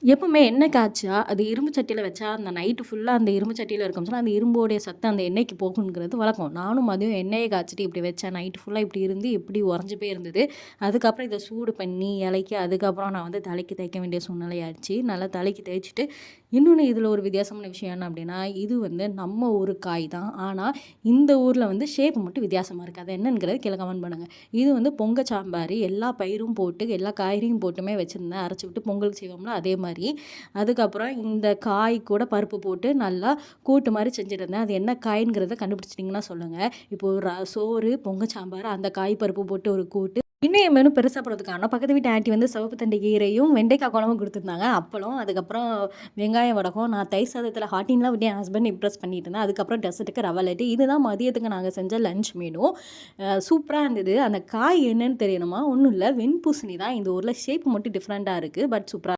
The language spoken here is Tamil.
எப்பவுமே எண்ணெய் காய்ச்சா, அது இரும்பு சட்டியில வச்சா, அந்த நைட்டு ஃபுல்லா அந்த இரும்பு சட்டியில இருக்கும்னு சொன்னா, அந்த இரும்போடைய சத்து அந்த எண்ணெய்க்கு போகுங்கிறது வழக்கம். நானும் மதியம் எண்ணெய காய்ச்சிட்டு இப்படி வச்சேன். நைட்டு ஃபுல்லா இப்படி இருந்து இப்படி உறைஞ்சு போய் இருந்தது. அதுக்கப்புறம் இத சூடு பண்ணி இலைக்கு அதுக்கப்புறம் நான் வந்து தலைக்கு தேய்க்க வேண்டிய சூழ்நிலை ஆயிடுச்சு. நல்லா தலைக்கு தேய்ச்சுட்டு, இன்னொன்னு இதில ஒரு வித்தியாசமான விஷயம் என்ன அப்படின்னா, இது வந்து நம்ம ஊரு காய் தான். ஆனா, இந்த ஊர்ல வந்து ஷேப் மட்டும் வித்தியாசமா இருக்கு. அது என்னங்கிறது கீழ கமெண்ட் பண்ணுங்க. இது வந்து பொங்க சாம்பார் எல்லா பயிரும் போட்டு, எல்லா காய்கறியும் போட்டுமே வச்சிருந்தேன். அரைச்சு விட்டு பொங்கலுக்கு செய்வோம்ல அதே மாரி. அதுக்கப்புறம் இந்த காய் கூட பருப்பு போட்டு நல்லா கூட்டு மாரி செஞ்சுருந்தேன். அது என்ன காய்ங்கிறத கண்டுபிடிச்சிட்டிங்கன்னா சொல்லுங்க. இப்போ சோறு, பொங்க சாம்பார், அந்த காய் பருப்பு போட்டு ஒரு கூட்டு. இன்னும் என் மெனு பெருசா போறதுக்கு காரணம், பக்கத்து வீட்டு ஆன்டி வந்து சிவப்பு தண்டு கீரையும், வெண்டைக்காய் குழம்பும் குடுத்துருந்தாங்க. அப்பளம், அதுக்கப்புறம் வெங்காய வடகம். நான் தயிர் சாதத்தில ஹாட்டின்லாம் விட்டு என் ஹஸ்பண்ட் இம்ப்ரெஸ் பண்ணிட்டு இருந்தேன். அதுக்கப்புறம் டெசர்ட்டுக்கு ரவா லட்டு. இதுதான் மதியத்துக்கு நாங்க செஞ்ச லஞ்ச் மெனு. சூப்பரா இருந்தது. அந்த காய் என்னன்னு தெரியணுமா? ஒண்ணும் இல்ல. வெண்பூசணி தான். இந்த ஊர்ல ஷேப் மட்டும் டிஃப்ரெண்ட்டா இருக்கு. பட் சூப்பரா